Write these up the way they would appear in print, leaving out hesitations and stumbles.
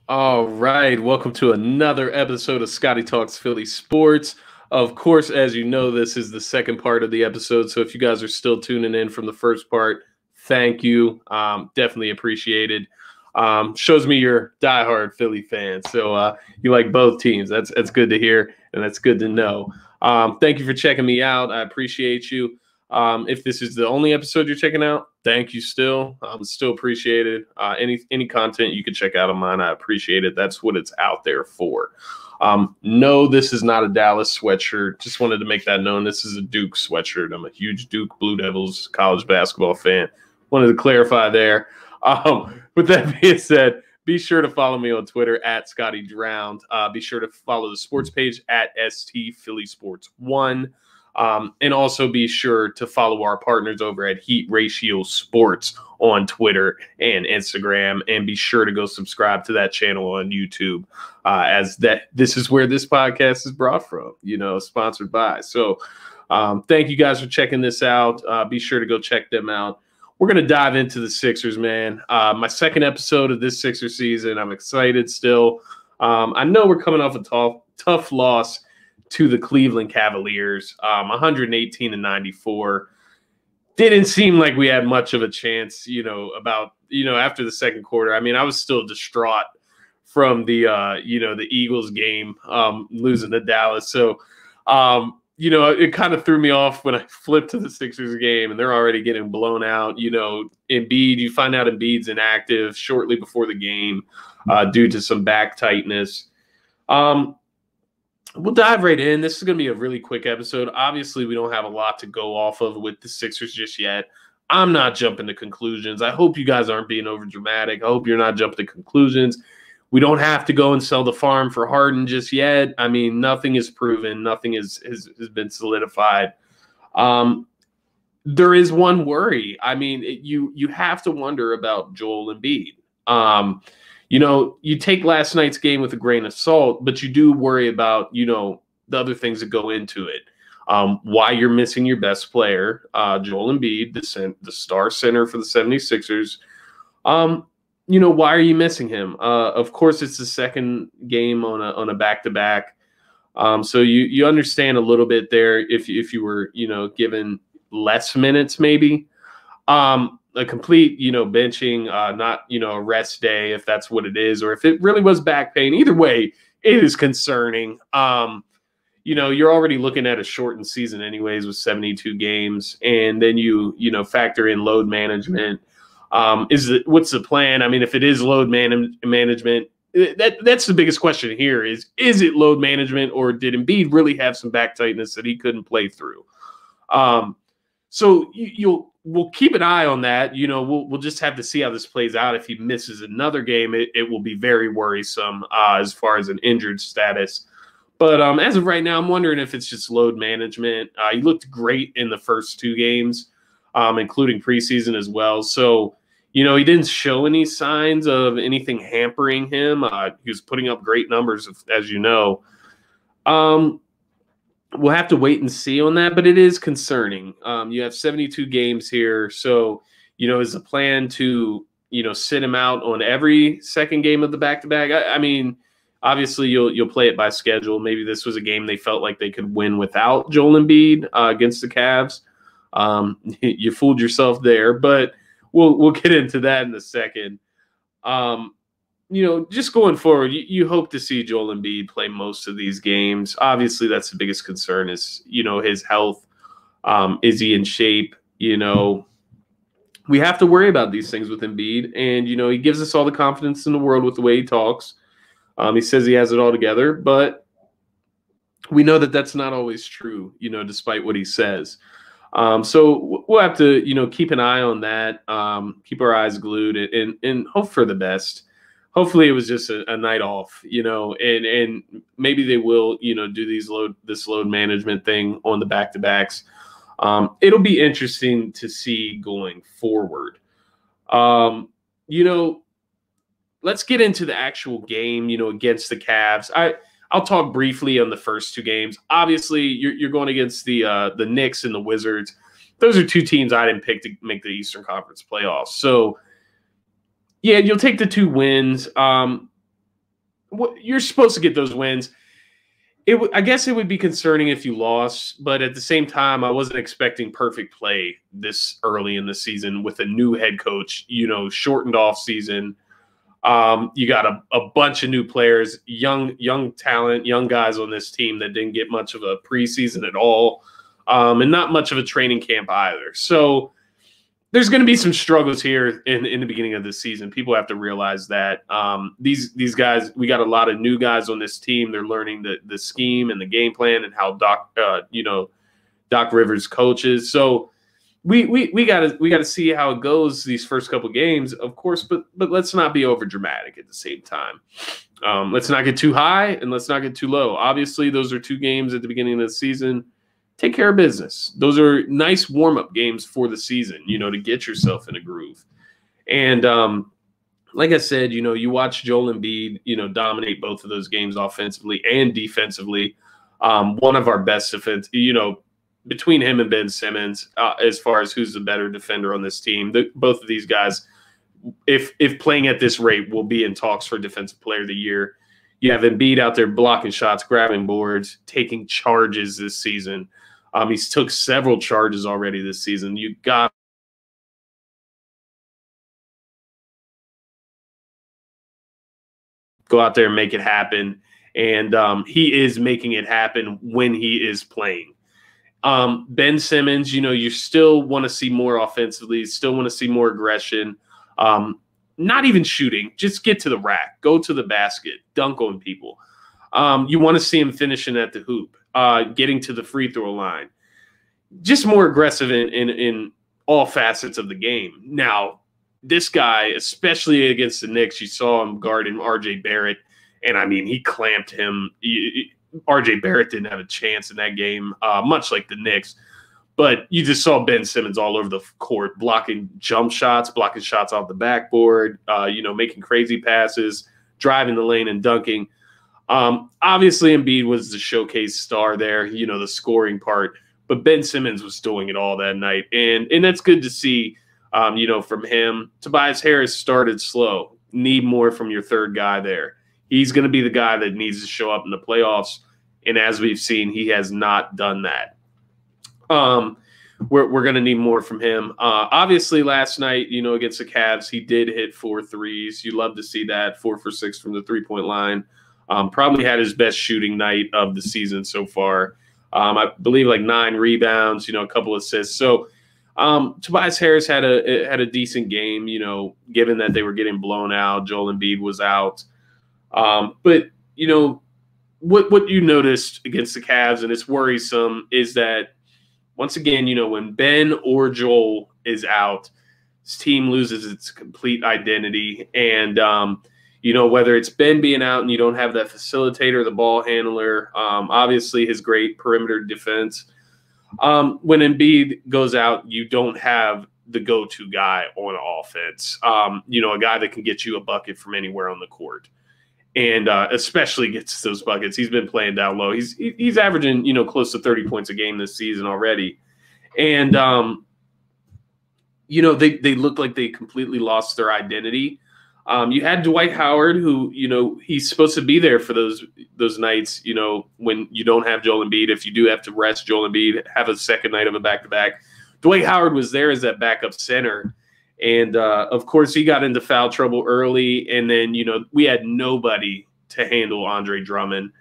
All right, welcome to another episode of Scotty Talks Philly Sports. Of course, as you know, this is the second part of the episode. So if you guys are still tuning in from the first part, thank you. Definitely appreciated. Shows me you're a diehard Philly fan. So you like both teams. That's good to hear, and that's good to know. Thank you for checking me out. I appreciate you. If this is the only episode you're checking out, thank you still. Still appreciate it. Any content you can check out of mine, I appreciate it. That's what it's out there for. No, this is not a Dallas sweatshirt. Just wanted to make that known. This is a Duke sweatshirt. I'm a huge Duke Blue Devils college basketball fan. Wanted to clarify there. With that being said, be sure to follow me on Twitter at Scotty Drowned. Be sure to follow the sports page at ST Philly Sports 1. And also be sure to follow our partners over at Heat Ratio Sports on Twitter and Instagram. And be sure to go subscribe to that channel on YouTube, as this is where this podcast is brought from, sponsored by. So thank you guys for checking this out. Be sure to go check them out. We're going to dive into the Sixers, man. My second episode of this Sixers season. I'm excited still. I know we're coming off a tough loss to the Cleveland Cavaliers, 118-94. Didn't seem like we had much of a chance, after the second quarter. I mean, I was still distraught from the Eagles game, losing to Dallas. So, it kind of threw me off when I flipped to the Sixers game and they're already getting blown out. Embiid, you find out Embiid's inactive shortly before the game due to some back tightness. We'll dive right in. This is going to be a really quick episode. Obviously, we don't have a lot to go off of with the Sixers just yet. I'm not jumping to conclusions. I hope you guys aren't being over dramatic. I hope you're not jumping to conclusions. We don't have to go and sell the farm for Harden just yet. I mean, nothing is proven. Nothing has been solidified. There is one worry. I mean, you have to wonder about Joel Embiid. You take last night's game with a grain of salt, but you do worry about, the other things that go into it. Why you're missing your best player, Joel Embiid, the star center for the 76ers. Why are you missing him? Of course, it's the second game on a back-to-back. So you understand a little bit there if you were, given less minutes maybe. A complete, benching, not, a rest day, if that's what it is, or if it really was back pain. Either way, it is concerning. You're already looking at a shortened season anyways with 72 games, and then you factor in load management. What's the plan? I mean, if it is load management, that's the biggest question here is it load management, or did Embiid really have some back tightness that he couldn't play through? So we'll keep an eye on that. We'll just have to see how this plays out. If he misses another game, it will be very worrisome as far as an injured status. But as of right now, I'm wondering if it's just load management. He looked great in the first two games, including preseason as well. So, he didn't show any signs of anything hampering him. He was putting up great numbers, as you know. We'll have to wait and see on that, but it is concerning. You have 72 games here. So, is the plan to, sit him out on every second game of the back-to-back? I mean, obviously you'll play it by schedule. Maybe this was a game they felt like they could win without Joel Embiid against the Cavs. You fooled yourself there, but we'll get into that in a second. Just going forward, you hope to see Joel Embiid play most of these games. Obviously, that's the biggest concern is, his health. Is he in shape? We have to worry about these things with Embiid. And, he gives us all the confidence in the world with the way he talks. He says he has it all together, but we know that that's not always true, despite what he says. So we'll have to, keep an eye on that, keep our eyes glued and hope for the best. Hopefully it was just a night off, and maybe they will, do this load management thing on the back-to-backs. It'll be interesting to see going forward. Let's get into the actual game, against the Cavs. I'll talk briefly on the first two games. Obviously, you're going against the Knicks and the Wizards. Those are two teams I didn't pick to make the Eastern Conference playoffs. So, yeah, you'll take the two wins. you're supposed to get those wins. I guess it would be concerning if you lost, but at the same time, I wasn't expecting perfect play this early in the season with a new head coach, shortened off season. You got a bunch of new players, young talent, young guys on this team that didn't get much of a preseason at all, and not much of a training camp either. So there's going to be some struggles here in the beginning of the season. People have to realize that these guys, we got a lot of new guys on this team. They're learning the scheme and the game plan and how Doc Rivers coaches. So we gotta see how it goes these first couple games, of course. But let's not be over dramatic at the same time. Let's not get too high and let's not get too low. Obviously, those are 2 games at the beginning of the season. Take care of business. Those are nice warm-up games for the season, to get yourself in a groove. And like I said, you watch Joel Embiid, dominate both of those games offensively and defensively. One of our best defense, between him and Ben Simmons, as far as who's the better defender on this team. Both of these guys, if playing at this rate, will be in talks for Defensive Player of the Year. You have Embiid out there blocking shots, grabbing boards, taking charges this season. He's took several charges already this season. You got go out there and make it happen. And he is making it happen when he is playing. Ben Simmons, you still want to see more offensively, still want to see more aggression. Not even shooting, just get to the rack, go to the basket, dunk on people. You want to see him finishing at the hoop, getting to the free throw line. Just more aggressive in all facets of the game. Now, this guy, especially against the Knicks, you saw him guarding R.J. Barrett, and, he clamped him. R.J. Barrett didn't have a chance in that game, much like the Knicks. But you just saw Ben Simmons all over the court, blocking jump shots, blocking shots off the backboard, making crazy passes, driving the lane and dunking. Obviously, Embiid was the showcase star there, the scoring part. But Ben Simmons was doing it all that night. And that's good to see, from him. Tobias Harris started slow. Need more from your third guy there. He's going to be the guy that needs to show up in the playoffs. And as we've seen, he has not done that. We're going to need more from him. Obviously, last night, against the Cavs, he did hit 4 threes. You love to see that, 4 for 6 from the three-point line. Probably had his best shooting night of the season so far. I believe 9 rebounds, a couple assists. So Tobias Harris had a decent game, given that they were getting blown out. Joel Embiid was out. But what you noticed against the Cavs, and it's worrisome, is that once again, when Ben or Joel is out, this team loses its complete identity. And, whether it's Ben being out and you don't have that facilitator, the ball handler, obviously his great perimeter defense. When Embiid goes out, you don't have the go-to guy on offense, a guy that can get you a bucket from anywhere on the court. And especially gets those buckets. He's been playing down low. He's averaging, close to 30 points a game this season already. And, they look like they completely lost their identity. You had Dwight Howard, who, he's supposed to be there for those nights, when you don't have Joel Embiid. If you do have to rest Joel Embiid, have a second night of a back-to-back. Dwight Howard was there as that backup center. And, of course, he got into foul trouble early. And then, we had nobody to handle Andre Drummond.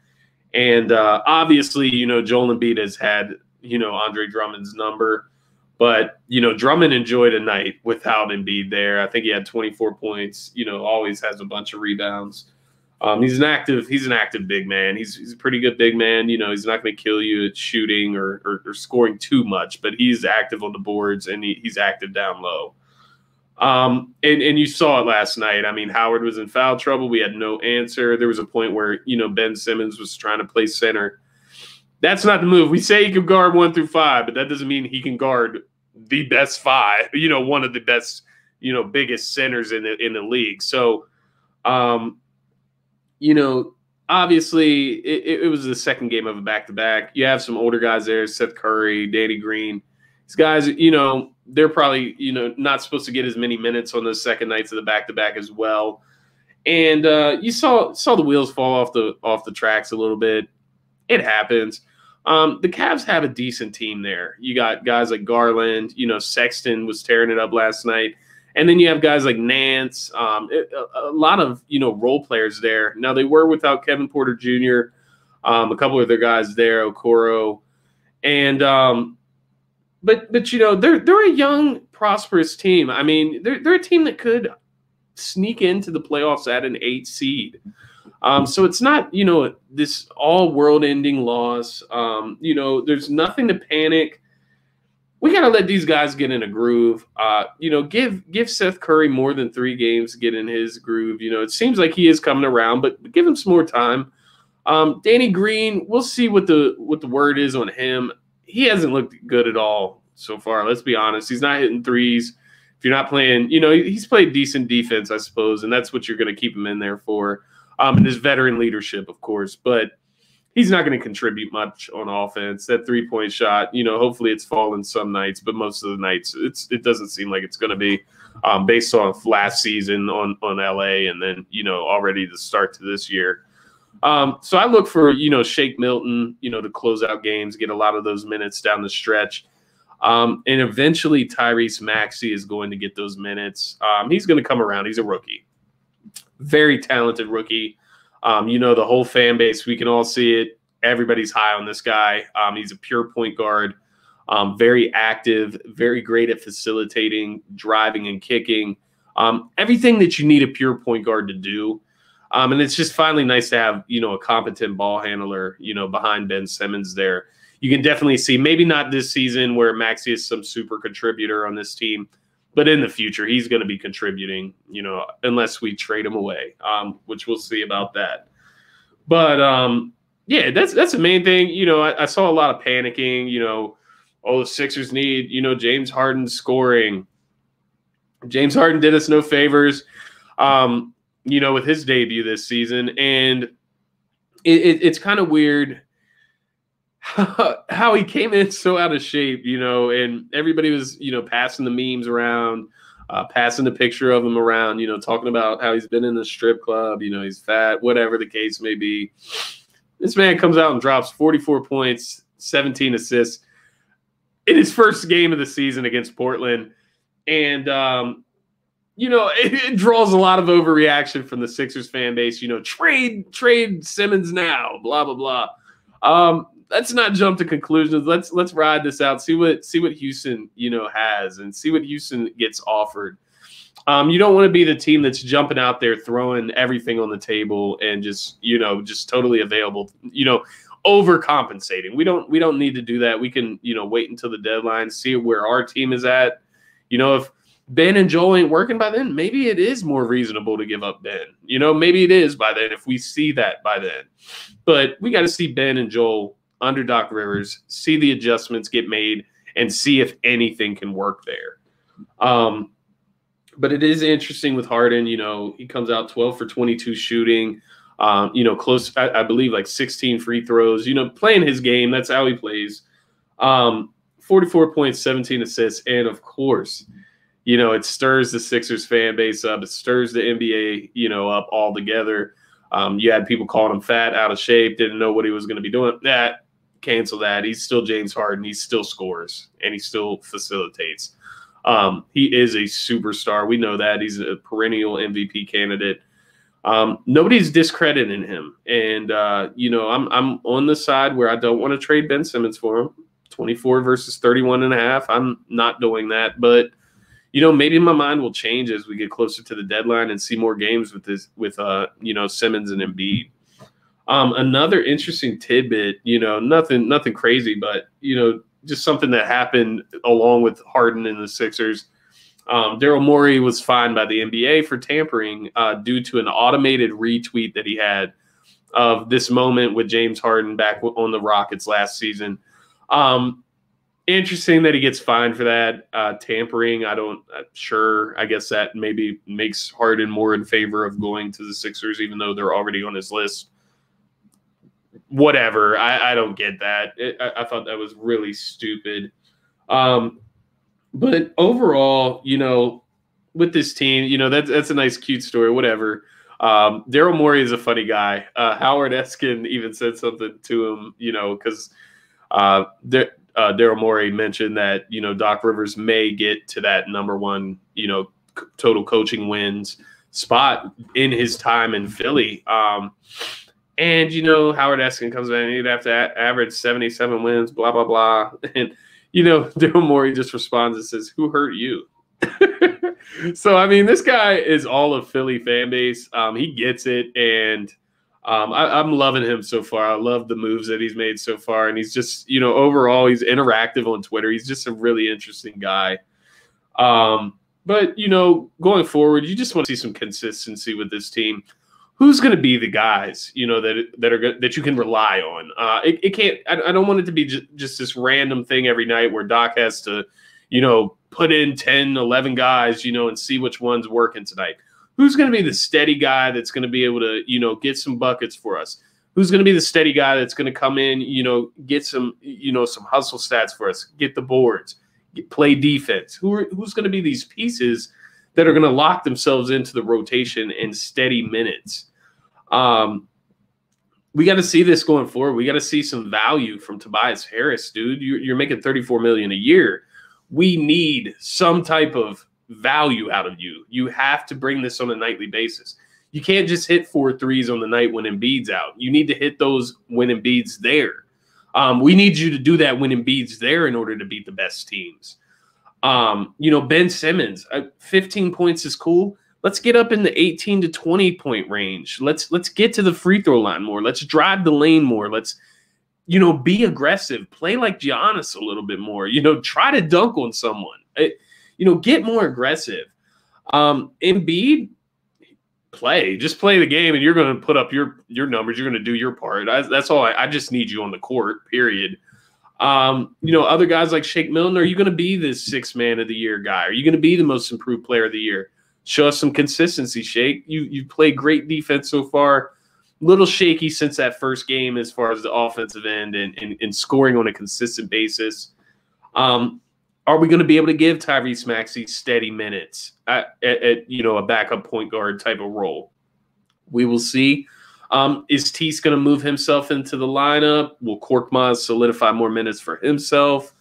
And, obviously, Joel Embiid has had, Andre Drummond's number. But, Drummond enjoyed a night without Embiid there. I think he had 24 points, always has a bunch of rebounds. He's an active big man. He's a pretty good big man. He's not going to kill you at shooting or scoring too much, but he's active on the boards and he's active down low. And you saw it last night. Howard was in foul trouble. We had no answer. There was a point where, Ben Simmons was trying to play center. That's not the move. We say he can guard 1 through 5, but that doesn't mean he can guard the best 5, one of the best, biggest centers in the league. So, obviously it was the second game of a back-to-back. You have some older guys there, Seth Curry, Danny Green. These guys, they're probably, not supposed to get as many minutes on those second nights of the back-to-back as well. And you saw the wheels fall off the tracks a little bit. It happens. The Cavs have a decent team there. You got guys like Garland. Sexton was tearing it up last night. And then you have guys like Nance, a lot of, role players there. Now, they were without Kevin Porter Jr., a couple of their guys there, Okoro. And but they're a young, prosperous team. I mean, they're a team that could sneak into the playoffs at an 8 seed. So it's not, this all world-ending loss. There's nothing to panic. We got to let these guys get in a groove. Give Seth Curry more than 3 games to get in his groove. It seems like he is coming around, but give him some more time. Danny Green, we'll see what the word is on him. He hasn't looked good at all so far. Let's be honest. He's not hitting threes. If you're not playing, he's played decent defense, I suppose, and that's what you're going to keep him in there for. And his veteran leadership, of course, but he's not going to contribute much on offense. That 3-point shot, hopefully it's fallen some nights, but most of the nights it doesn't seem like it's going to be based on last season on LA and then, already the start to this year. So I look for, Shake Milton, to close out games, get a lot of those minutes down the stretch. And eventually Tyrese Maxey is going to get those minutes. He's going to come around. He's a rookie. Very talented rookie. The whole fan base, we can all see it. Everybody's high on this guy. He's a pure point guard, very active, very great at facilitating, driving and kicking. Everything that you need a pure point guard to do. And it's just finally nice to have, a competent ball handler, behind Ben Simmons there. You can definitely see, maybe not this season where Maxey is some super contributor on this team, but in the future, he's going to be contributing, unless we trade him away, which we'll see about that. But, yeah, that's the main thing. I saw a lot of panicking, the Sixers need, James Harden scoring. James Harden did us no favors, with his debut this season. And it's kind of weird how he came in so out of shape, and everybody was, passing the memes around, passing the picture of him around, talking about how he's been in the strip club, he's fat, whatever the case may be. This man comes out and drops 44 points, 17 assists in his first game of the season against Portland. And, it draws a lot of overreaction from the Sixers fan base, trade Simmons now, blah, blah, blah. Let's not jump to conclusions. Let's ride this out. See what Houston, has, and see what Houston gets offered. You don't want to be the team that's jumping out there, throwing everything on the table and just totally available, overcompensating. We don't need to do that. We can, wait until the deadline, see where our team is at. If Ben and Joel ain't working by then, maybe it is more reasonable to give up Ben. Maybe it is by then if we see that by then. But we got to see Ben and Joel under Doc Rivers, see the adjustments get made, and see if anything can work there. But it is interesting with Harden. He comes out 12 for 22 shooting, close, I believe, like 16 free throws. Playing his game. That's how he plays. 44 points, 17 assists, and of course, it stirs the Sixers fan base up. It stirs the NBA, up all together. You had people calling him fat, out of shape, didn't know what he was going to be doing. Cancel that. He's still James Harden. He still scores, and he still facilitates. He is a superstar. We know that. He's a perennial MVP candidate. Nobody's discrediting him. And, I'm on the side where I don't want to trade Ben Simmons for him. 24 versus 31.5. I'm not doing that. But, maybe my mind will change as we get closer to the deadline and see more games with Simmons and Embiid. Another interesting tidbit, nothing crazy, but, just something that happened along with Harden and the Sixers. Daryl Morey was fined by the NBA for tampering due to an automated retweet that he had of this moment with James Harden back on the Rockets last season. Interesting that he gets fined for that tampering. I guess that maybe makes Harden more in favor of going to the Sixers, even though they're already on his list. Whatever. I don't get that. I thought that was really stupid. But overall, with this team, that's a nice, cute story, whatever. Daryl Morey is a funny guy. Howard Eskin even said something to him, because Daryl Morey mentioned that, Doc Rivers may get to that number one, total coaching wins spot in his time in Philly. And, Howard Eskin comes in and he'd have to average 77 wins, blah, blah, blah. And, Daryl Morey just responds and says, "Who hurt you?" So, I mean, this guy is all of Philly fan base. He gets it. And I'm loving him so far. I love the moves that he's made so far. And he's just, overall, he's interactive on Twitter. He's just a really interesting guy. But, going forward, you just want to see some consistency with this team. Who's going to be the guys, that you can rely on? It can't. I don't want it to be just this random thing every night where Doc has to, put in 10, 11 guys, and see which one's working tonight. Who's going to be the steady guy that's going to be able to, get some buckets for us? Who's going to be the steady guy that's going to come in, get some, some hustle stats for us, get the boards, play defense? Who's going to be these pieces that are going to lock themselves into the rotation in steady minutes? We got to see this going forward. We got to see some value from Tobias Harris, dude. You're making $34 million a year. We need some type of value out of you. You have to bring this on a nightly basis. You can't just hit 4 threes on the night when Embiid's out. You need to hit those when Embiid's there. We need you to do that when Embiid's there in order to beat the best teams. Ben Simmons, 15 points is cool. Let's get up in the 18 to 20 point range. Let's get to the free throw line more. Let's drive the lane more. Let's, be aggressive. Play like Giannis a little bit more. Try to dunk on someone. Get more aggressive. Embiid, just play the game, and you're going to put up your numbers. You're going to do your part. That's all. I just need you on the court, period. Other guys like Shake Milton, are you going to be the 6th man of the year guy? Are you going to be the most improved player of the year? Show us some consistency, Shake. You played great defense so far. Little shaky since that first game as far as the offensive end and scoring on a consistent basis. Are we going to be able to give Tyrese Maxey steady minutes at a backup point guard type of role? We will see. Is Tease going to move himself into the lineup? Will Korkmaz solidify more minutes for himself?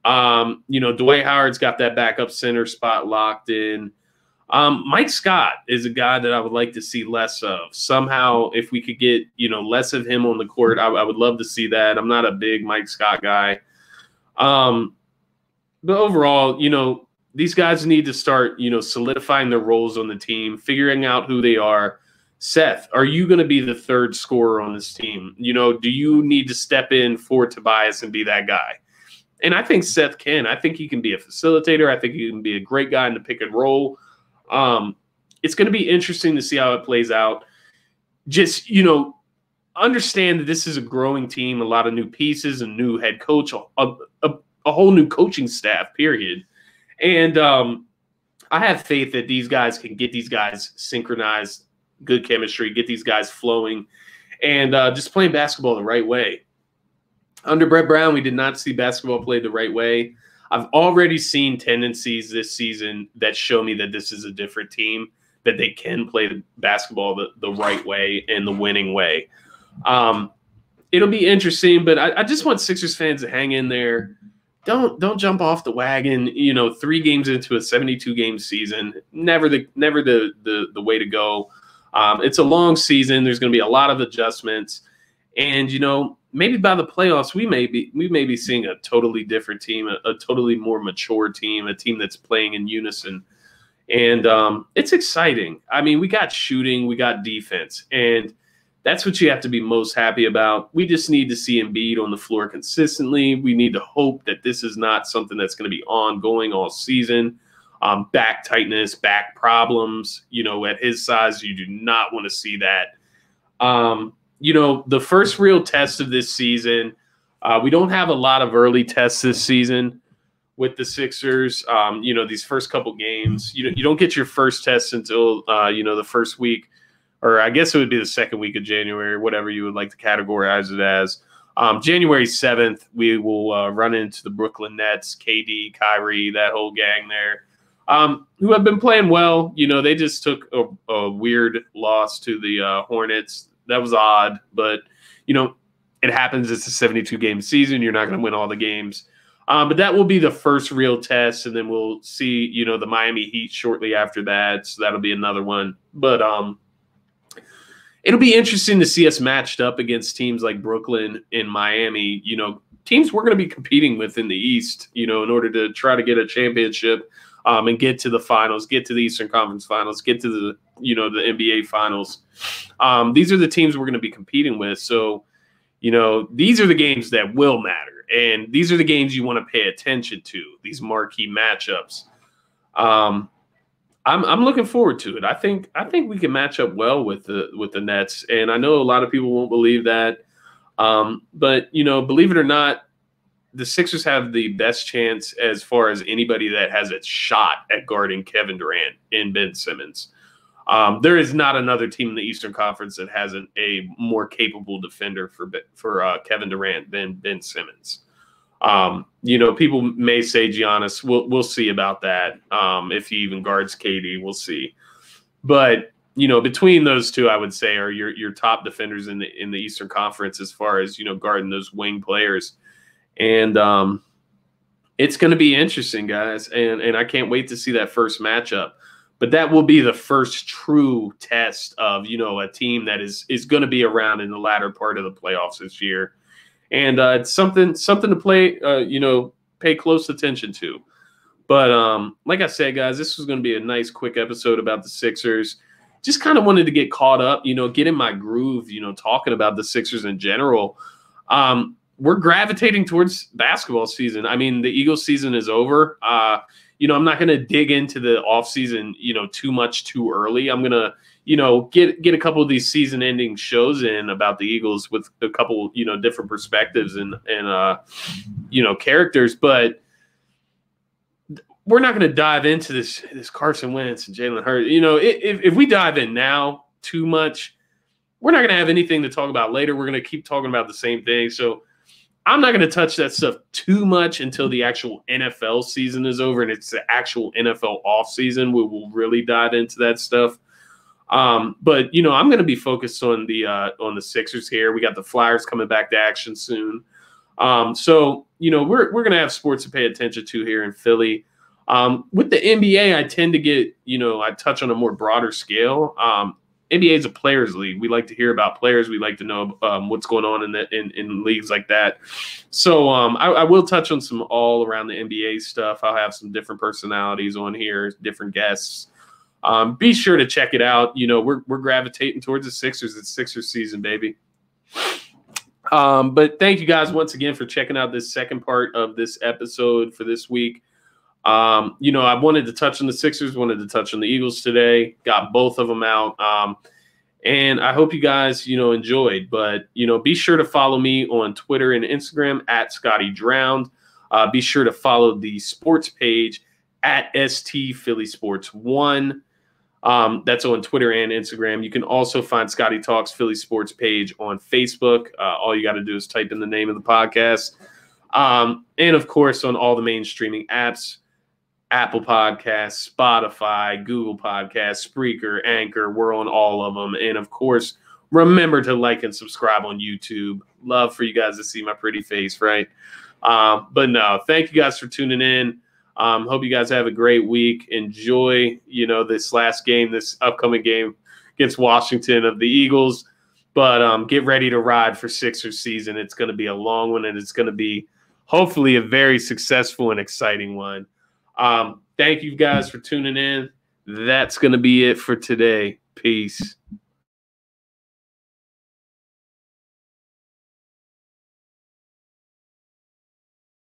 Dwight Howard's got that backup center spot locked in. Mike Scott is a guy that I would like to see less of. Somehow, if we could get, less of him on the court, I would love to see that. I'm not a big Mike Scott guy. But overall, these guys need to start, solidifying their roles on the team, figuring out who they are. Seth, are you going to be the 3rd scorer on this team? Do you need to step in for Tobias and be that guy? And I think Seth can. I think he can be a facilitator. I think he can be a great guy in the pick and roll. It's going to be interesting to see how it plays out. Just, understand that this is a growing team, a lot of new pieces, a new head coach, a whole new coaching staff, period. And I have faith that these guys can get these guys synchronized, good chemistry, get these guys flowing, and just playing basketball the right way. Under Brett Brown, we did not see basketball played the right way. I've already seen tendencies this season that show me that this is a different team, that they can play the basketball the right way and the winning way. It'll be interesting, but I just want Sixers fans to hang in there. Don't jump off the wagon. 3 games into a 72-game season, never the way to go. It's a long season. There's going to be a lot of adjustments, and maybe by the playoffs we may be seeing a totally different team, a totally more mature team, a team that's playing in unison, and it's exciting. I mean, we got shooting, we got defense, and that's what you have to be most happy about. We just need to see Embiid on the floor consistently. We need to hope that this is not something that's going to be ongoing all season. Back tightness, back problems. At his size, you do not want to see that. The first real test of this season, we don't have a lot of early tests this season with the Sixers. These first couple games, you don't get your first test until, the first week, or I guess it would be the 2nd week of January, whatever you would like to categorize it as. January 7th, we will run into the Brooklyn Nets, KD, Kyrie, that whole gang there. who have been playing well. You know, they just took a weird loss to the Hornets. That was odd, but, you know, it happens. It's a 72-game season. You're not going to win all the games. But that will be the first real test, and then we'll see, you know, the Miami Heat shortly after that. So that'll be another one. But it'll be interesting to see us matched up against teams like Brooklyn and Miami, you know, teams we're going to be competing with in the East, you know, in order to try to get a championship and get to the finals, get to the Eastern Conference Finals, get to the, you know, the NBA Finals. These are the teams we're going to be competing with. So, you know, these are the games that will matter. And these are the games you want to pay attention to, these marquee matchups. I'm looking forward to it. I think we can match up well with the Nets, and I know a lot of people won't believe that. But you know, believe it or not, the Sixers have the best chance as far as anybody that has a shot at guarding Kevin Durant and Ben Simmons. There is not another team in the Eastern Conference that has a more capable defender for Kevin Durant than Ben Simmons. You know, people may say Giannis. We'll see about that. If he even guards KD, we'll see. But you know, between those two, I would say are your top defenders in the Eastern Conference as far as, you know, guarding those wing players. And it's going to be interesting, guys. And I can't wait to see that first matchup. But that will be the first true test of, you know, a team that is going to be around in the latter part of the playoffs this year. And it's something to play, you know, pay close attention to. But like I said, guys, this was going to be a nice, quick episode about the Sixers. Just kind of wanted to get caught up, you know, get in my groove, you know, talking about the Sixers in general. We're gravitating towards basketball season. I mean, the Eagles season is over. You know, I'm not going to dig into the offseason, you know, too much too early. I'm going to, you know, get a couple of these season-ending shows in about the Eagles with a couple, you know, different perspectives and you know, characters. But we're not going to dive into this Carson Wentz and Jalen Hurts. You know, if we dive in now too much, we're not going to have anything to talk about later. We're going to keep talking about the same thing. So I'm not going to touch that stuff too much until the actual NFL season is over and it's the actual NFL offseason. We will really dive into that stuff. But you know, I'm going to be focused on the Sixers here. We got the Flyers coming back to action soon. So you know, we're going to have sports to pay attention to here in Philly. With the NBA, I tend to get, you know, I touch on a more broader scale. NBA is a players league. We like to hear about players. We like to know what's going on in leagues like that. So I will touch on some all around the NBA stuff. I'll have some different personalities on here, different guests. Be sure to check it out. You know, we're gravitating towards the Sixers. It's Sixers season, baby. But thank you guys once again for checking out this second part of this episode for this week. You know, I wanted to touch on the Sixers, wanted to touch on the Eagles today, got both of them out. And I hope you guys, you know, enjoyed. But, you know, be sure to follow me on Twitter and Instagram at Scotty Drowned. Be sure to follow the sports page at ST Philly Sports 1. That's on Twitter and Instagram. You can also find Scotty Talks Philly Sports page on Facebook. All you got to do is type in the name of the podcast. And, of course, on all the main streaming apps. Apple Podcasts, Spotify, Google Podcasts, Spreaker, Anchor. We're on all of them. And, of course, remember to like and subscribe on YouTube. Love for you guys to see my pretty face, right? But, no, thank you guys for tuning in. Hope you guys have a great week. Enjoy, you know, this last game, this upcoming game against Washington of the Eagles. But get ready to ride for Sixers season. It's going to be a long one, and it's going to be hopefully a very successful and exciting one. Thank you guys for tuning in. That's going to be it for today. Peace.